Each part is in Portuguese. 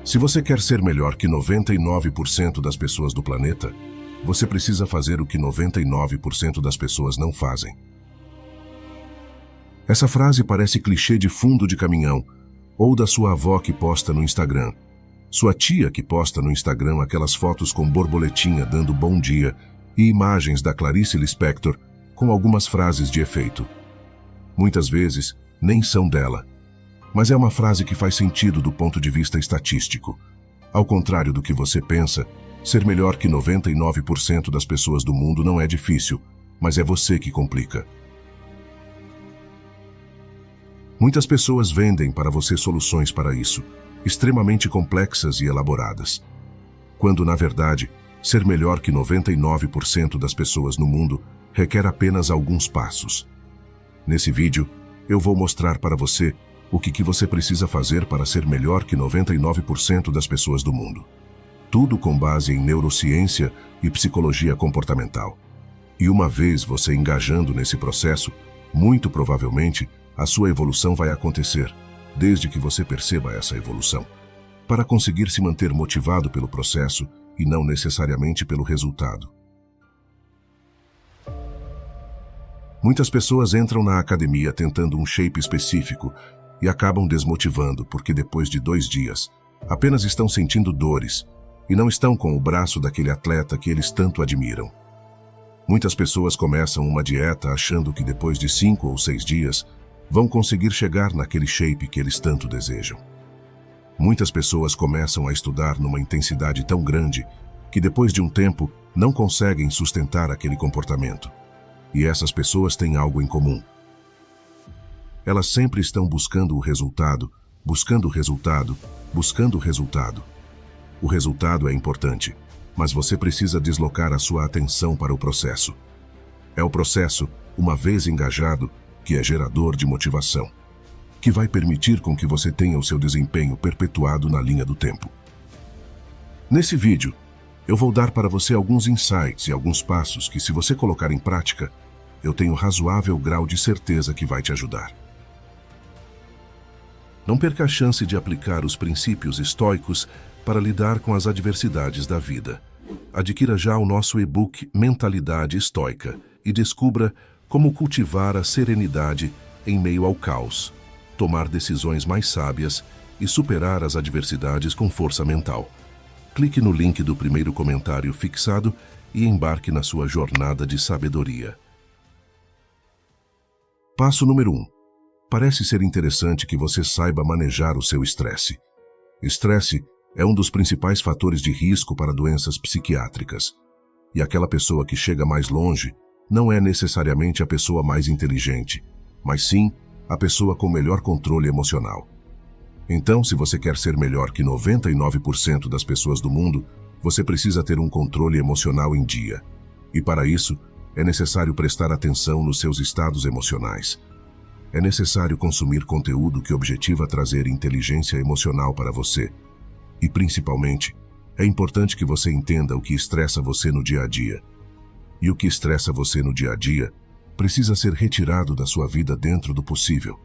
Se você quer ser melhor que 99% das pessoas do planeta, você precisa fazer o que 99% das pessoas não fazem. Essa frase parece clichê de fundo de caminhão, ou da sua avó que posta no Instagram, sua tia que posta no Instagram aquelas fotos com borboletinha dando bom dia e imagens da Clarice Lispector com algumas frases de efeito. Muitas vezes, nem são dela. Mas é uma frase que faz sentido do ponto de vista estatístico. Ao contrário do que você pensa, ser melhor que 99% das pessoas do mundo não é difícil, mas é você que complica. Muitas pessoas vendem para você soluções para isso, extremamente complexas e elaboradas. Quando, na verdade, ser melhor que 99% das pessoas no mundo requer apenas alguns passos. Nesse vídeo, eu vou mostrar para você o que você precisa fazer para ser melhor que 99% das pessoas do mundo. Tudo com base em neurociência e psicologia comportamental. E uma vez você engajando nesse processo, muito provavelmente, a sua evolução vai acontecer, desde que você perceba essa evolução, para conseguir se manter motivado pelo processo e não necessariamente pelo resultado. Muitas pessoas entram na academia tentando um shape específico e acabam desmotivando porque depois de 2 dias apenas estão sentindo dores e não estão com o braço daquele atleta que eles tanto admiram. Muitas pessoas começam uma dieta achando que depois de 5 ou 6 dias vão conseguir chegar naquele shape que eles tanto desejam. Muitas pessoas começam a estudar numa intensidade tão grande que depois de um tempo não conseguem sustentar aquele comportamento. E essas pessoas têm algo em comum. Elas sempre estão buscando o resultado, buscando o resultado, buscando o resultado. O resultado é importante, mas você precisa deslocar a sua atenção para o processo. É o processo, uma vez engajado, que é gerador de motivação, que vai permitir com que você tenha o seu desempenho perpetuado na linha do tempo. Nesse vídeo, eu vou dar para você alguns insights e alguns passos que, se você colocar em prática, eu tenho razoável grau de certeza que vai te ajudar. Não perca a chance de aplicar os princípios estoicos para lidar com as adversidades da vida. Adquira já o nosso e-book Mentalidade Estoica e descubra como cultivar a serenidade em meio ao caos, tomar decisões mais sábias e superar as adversidades com força mental. Clique no link do primeiro comentário fixado e embarque na sua jornada de sabedoria. Passo número 1. Parece ser interessante que você saiba manejar o seu estresse. Estresse é um dos principais fatores de risco para doenças psiquiátricas. E aquela pessoa que chega mais longe não é necessariamente a pessoa mais inteligente, mas sim a pessoa com melhor controle emocional. Então, se você quer ser melhor que 99% das pessoas do mundo, você precisa ter um controle emocional em dia. E para isso, é necessário prestar atenção nos seus estados emocionais. É necessário consumir conteúdo que objetiva trazer inteligência emocional para você. E, principalmente, é importante que você entenda o que estressa você no dia a dia. E o que estressa você no dia a dia precisa ser retirado da sua vida dentro do possível,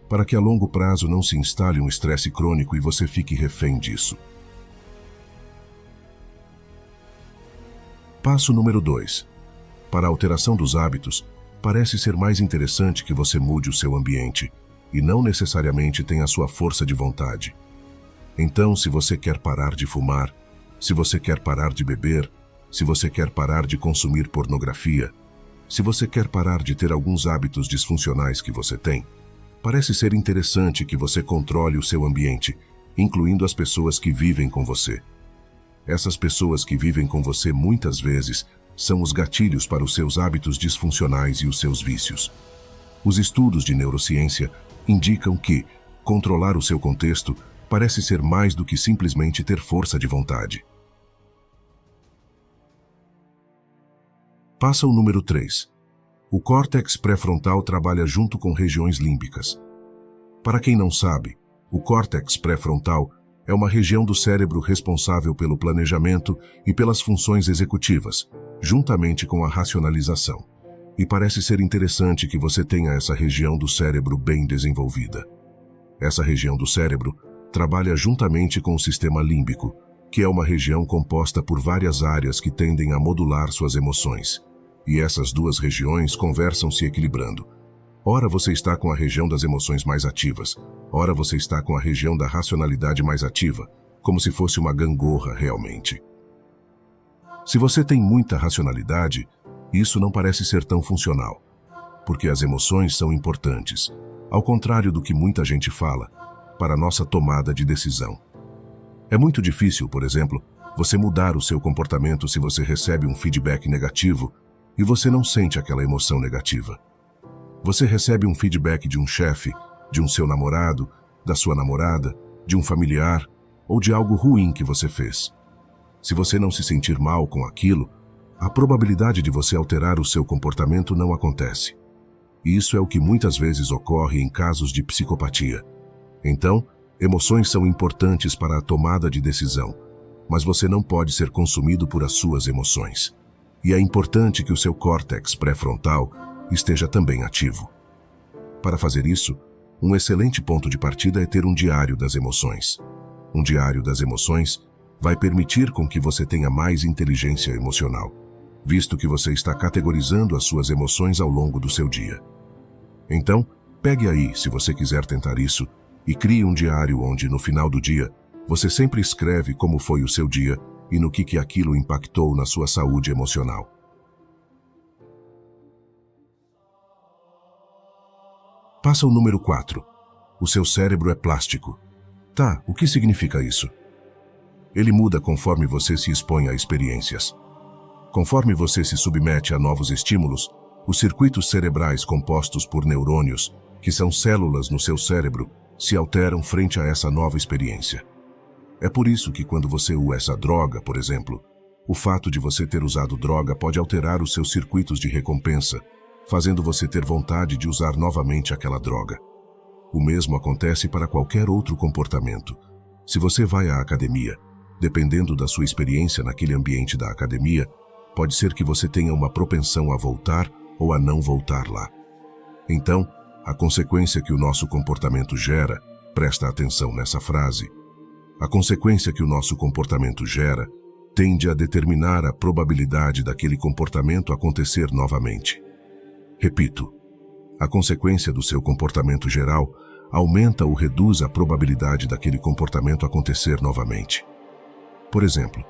para que a longo prazo não se instale um estresse crônico e você fique refém disso. Passo número 2. Para a alteração dos hábitos, parece ser mais interessante que você mude o seu ambiente e não necessariamente tenha a sua força de vontade. Então, se você quer parar de fumar, se você quer parar de beber, se você quer parar de consumir pornografia, se você quer parar de ter alguns hábitos disfuncionais que você tem, parece ser interessante que você controle o seu ambiente, incluindo as pessoas que vivem com você. Essas pessoas que vivem com você muitas vezes são os gatilhos para os seus hábitos disfuncionais e os seus vícios. Os estudos de neurociência indicam que controlar o seu contexto parece ser mais do que simplesmente ter força de vontade. Passo ao número 3. O córtex pré-frontal trabalha junto com regiões límbicas. Para quem não sabe, o córtex pré-frontal é uma região do cérebro responsável pelo planejamento e pelas funções executivas, juntamente com a racionalização. E parece ser interessante que você tenha essa região do cérebro bem desenvolvida. Essa região do cérebro trabalha juntamente com o sistema límbico, que é uma região composta por várias áreas que tendem a modular suas emoções. E essas duas regiões conversam se equilibrando. Ora você está com a região das emoções mais ativas, ora você está com a região da racionalidade mais ativa, como se fosse uma gangorra realmente. Se você tem muita racionalidade, isso não parece ser tão funcional, porque as emoções são importantes, ao contrário do que muita gente fala, para a nossa tomada de decisão. É muito difícil, por exemplo, você mudar o seu comportamento se você recebe um feedback negativo e você não sente aquela emoção negativa. Você recebe um feedback de um chefe, de um seu namorado, da sua namorada, de um familiar ou de algo ruim que você fez. Se você não se sentir mal com aquilo, a probabilidade de você alterar o seu comportamento não acontece. E isso é o que muitas vezes ocorre em casos de psicopatia. Então, emoções são importantes para a tomada de decisão, mas você não pode ser consumido por as suas emoções. E é importante que o seu córtex pré-frontal esteja também ativo. Para fazer isso, um excelente ponto de partida é ter um diário das emoções. Um diário das emoções vai permitir com que você tenha mais inteligência emocional, visto que você está categorizando as suas emoções ao longo do seu dia. Então, pegue aí, se você quiser tentar isso, e crie um diário onde, no final do dia, você sempre escreve como foi o seu dia e no que aquilo impactou na sua saúde emocional. Passa o número 4. O seu cérebro é plástico. Tá, o que significa isso? Ele muda conforme você se expõe a experiências. Conforme você se submete a novos estímulos, os circuitos cerebrais compostos por neurônios, que são células no seu cérebro, se alteram frente a essa nova experiência. É por isso que quando você usa droga, por exemplo, o fato de você ter usado droga pode alterar os seus circuitos de recompensa, fazendo você ter vontade de usar novamente aquela droga. O mesmo acontece para qualquer outro comportamento. Se você vai à academia, dependendo da sua experiência naquele ambiente da academia, pode ser que você tenha uma propensão a voltar ou a não voltar lá. Então, a consequência que o nosso comportamento gera, presta atenção nessa frase, a consequência que o nosso comportamento gera tende a determinar a probabilidade daquele comportamento acontecer novamente. Repito, a consequência do seu comportamento geral aumenta ou reduz a probabilidade daquele comportamento acontecer novamente. Por exemplo,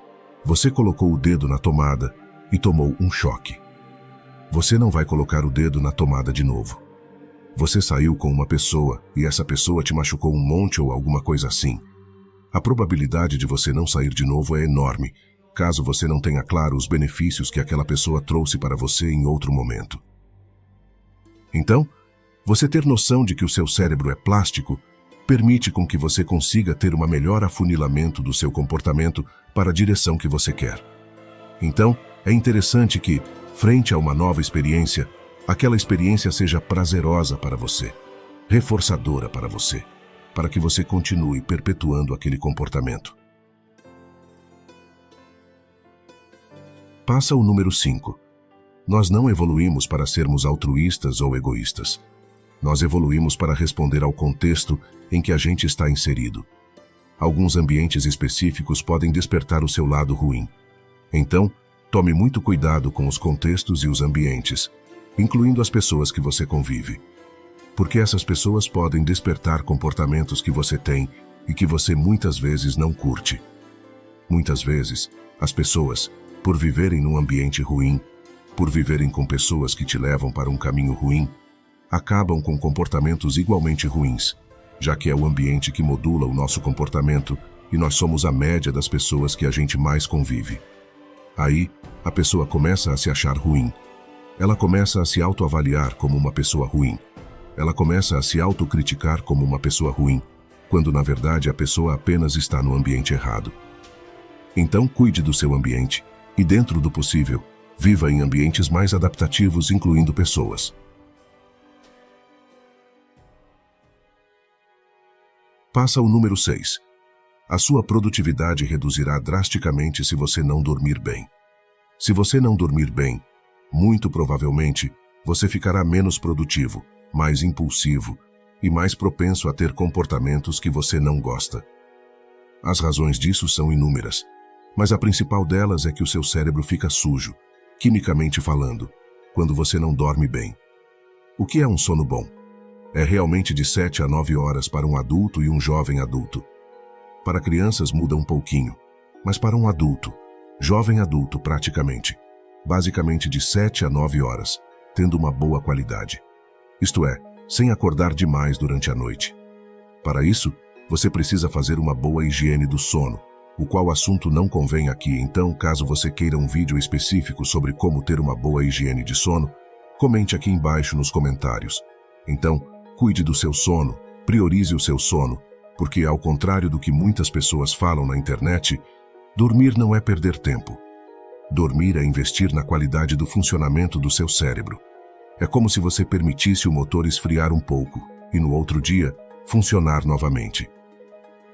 você colocou o dedo na tomada e tomou um choque. Você não vai colocar o dedo na tomada de novo. Você saiu com uma pessoa e essa pessoa te machucou um monte ou alguma coisa assim. A probabilidade de você não sair de novo é enorme, caso você não tenha claro os benefícios que aquela pessoa trouxe para você em outro momento. Então, você ter noção de que o seu cérebro é plástico permite com que você consiga ter um melhor afunilamento do seu comportamento para a direção que você quer. Então, é interessante que, frente a uma nova experiência, aquela experiência seja prazerosa para você, reforçadora para você, para que você continue perpetuando aquele comportamento. Passa o número 5. Nós não evoluímos para sermos altruístas ou egoístas. Nós evoluímos para responder ao contexto em que a gente está inserido. Alguns ambientes específicos podem despertar o seu lado ruim. Então, tome muito cuidado com os contextos e os ambientes, incluindo as pessoas que você convive. Porque essas pessoas podem despertar comportamentos que você tem e que você muitas vezes não curte. Muitas vezes, as pessoas, por viverem num ambiente ruim, por viverem com pessoas que te levam para um caminho ruim, acabam com comportamentos igualmente ruins, já que é o ambiente que modula o nosso comportamento e nós somos a média das pessoas que a gente mais convive. Aí, a pessoa começa a se achar ruim. Ela começa a se autoavaliar como uma pessoa ruim. Ela começa a se autocriticar como uma pessoa ruim, quando na verdade a pessoa apenas está no ambiente errado. Então cuide do seu ambiente e, dentro do possível, viva em ambientes mais adaptativos, incluindo pessoas. Passa o número 6. A sua produtividade reduzirá drasticamente se você não dormir bem. Se você não dormir bem, muito provavelmente você ficará menos produtivo, mais impulsivo e mais propenso a ter comportamentos que você não gosta. As razões disso são inúmeras, mas a principal delas é que o seu cérebro fica sujo, quimicamente falando, quando você não dorme bem. O que é um sono bom? É realmente de 7 a 9 horas para um adulto e um jovem adulto. Para crianças muda um pouquinho, mas para um adulto, jovem adulto praticamente, basicamente de 7 a 9 horas, tendo uma boa qualidade. Isto é, sem acordar demais durante a noite. Para isso, você precisa fazer uma boa higiene do sono, o qual assunto não convém aqui, então caso você queira um vídeo específico sobre como ter uma boa higiene de sono, comente aqui embaixo nos comentários. Então, cuide do seu sono, priorize o seu sono, porque ao contrário do que muitas pessoas falam na internet, dormir não é perder tempo. Dormir é investir na qualidade do funcionamento do seu cérebro. É como se você permitisse o motor esfriar um pouco e no outro dia funcionar novamente.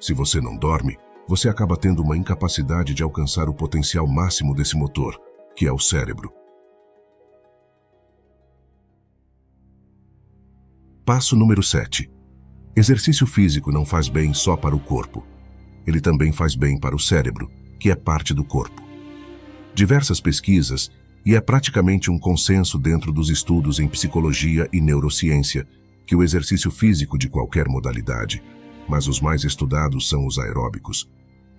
Se você não dorme, você acaba tendo uma incapacidade de alcançar o potencial máximo desse motor, que é o cérebro. Passo número 7. Exercício físico não faz bem só para o corpo. Ele também faz bem para o cérebro, que é parte do corpo. Diversas pesquisas, e é praticamente um consenso dentro dos estudos em psicologia e neurociência, que o exercício físico de qualquer modalidade, mas os mais estudados são os aeróbicos,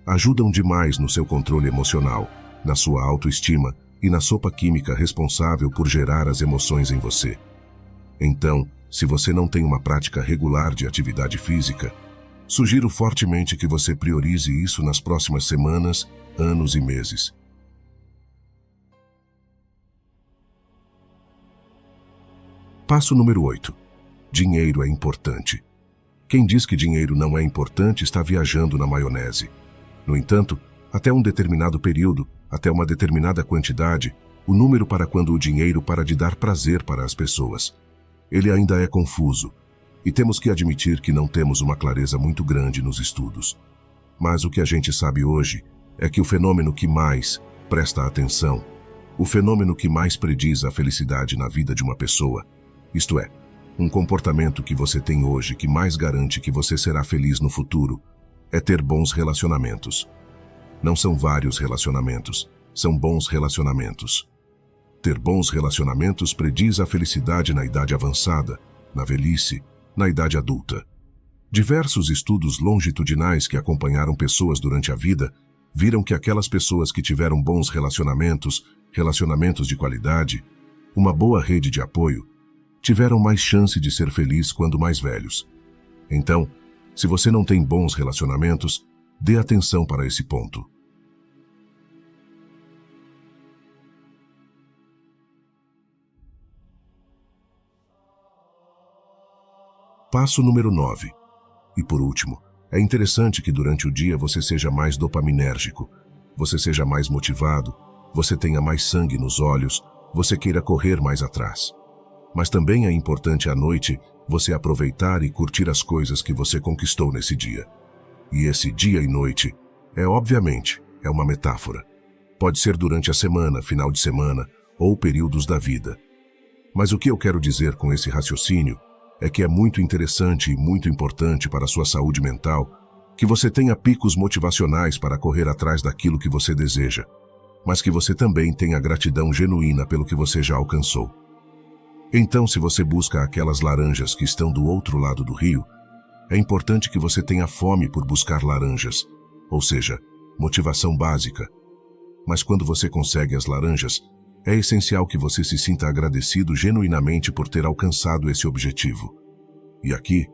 ajudam demais no seu controle emocional, na sua autoestima e na sopa química responsável por gerar as emoções em você. Então, se você não tem uma prática regular de atividade física, sugiro fortemente que você priorize isso nas próximas semanas, anos e meses. Passo número 8. Dinheiro é importante. Quem diz que dinheiro não é importante está viajando na maionese. No entanto, até um determinado período, até uma determinada quantidade, o número para quando o dinheiro para de dar prazer para as pessoas. Ele ainda é confuso, e temos que admitir que não temos uma clareza muito grande nos estudos. Mas o que a gente sabe hoje é que o fenômeno que mais presta atenção, o fenômeno que mais prediz a felicidade na vida de uma pessoa, isto é, um comportamento que você tem hoje que mais garante que você será feliz no futuro, é ter bons relacionamentos. Não são vários relacionamentos, são bons relacionamentos. Ter bons relacionamentos prediz a felicidade na idade avançada, na velhice, na idade adulta. Diversos estudos longitudinais que acompanharam pessoas durante a vida viram que aquelas pessoas que tiveram bons relacionamentos, relacionamentos de qualidade, uma boa rede de apoio, tiveram mais chance de ser feliz quando mais velhos. Então, se você não tem bons relacionamentos, dê atenção para esse ponto. Passo número 9. E por último, é interessante que durante o dia você seja mais dopaminérgico, você seja mais motivado, você tenha mais sangue nos olhos, você queira correr mais atrás. Mas também é importante à noite você aproveitar e curtir as coisas que você conquistou nesse dia. E esse dia e noite obviamente, uma metáfora. Pode ser durante a semana, final de semana ou períodos da vida. Mas o que eu quero dizer com esse raciocínio é que é muito interessante e muito importante para a sua saúde mental que você tenha picos motivacionais para correr atrás daquilo que você deseja, mas que você também tenha gratidão genuína pelo que você já alcançou. Então, se você busca aquelas laranjas que estão do outro lado do rio, é importante que você tenha fome por buscar laranjas, ou seja, motivação básica. Mas quando você consegue as laranjas, é essencial que você se sinta agradecido genuinamente por ter alcançado esse objetivo. E aqui,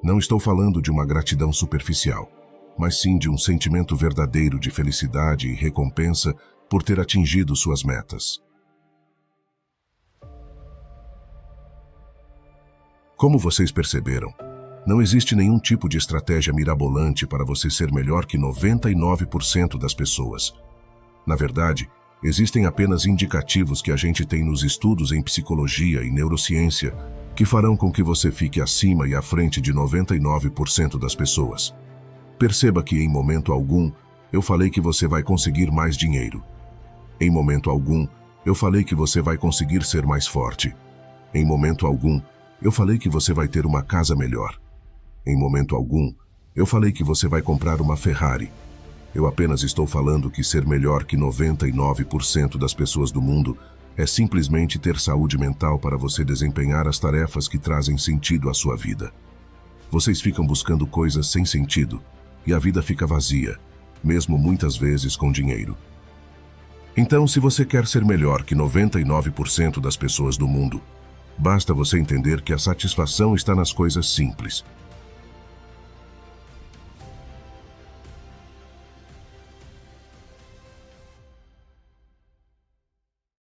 não estou falando de uma gratidão superficial, mas sim de um sentimento verdadeiro de felicidade e recompensa por ter atingido suas metas. Como vocês perceberam, não existe nenhum tipo de estratégia mirabolante para você ser melhor que 99% das pessoas. Na verdade, existem apenas indicativos que a gente tem nos estudos em psicologia e neurociência que farão com que você fique acima e à frente de 99% das pessoas. Perceba que em momento algum eu falei que você vai conseguir mais dinheiro. Em momento algum eu falei que você vai conseguir ser mais forte. Em momento algum eu falei que você vai ter uma casa melhor. Em momento algum, eu falei que você vai comprar uma Ferrari. Eu apenas estou falando que ser melhor que 99% das pessoas do mundo é simplesmente ter saúde mental para você desempenhar as tarefas que trazem sentido à sua vida. Vocês ficam buscando coisas sem sentido e a vida fica vazia, mesmo muitas vezes com dinheiro. Então, se você quer ser melhor que 99% das pessoas do mundo, basta você entender que a satisfação está nas coisas simples,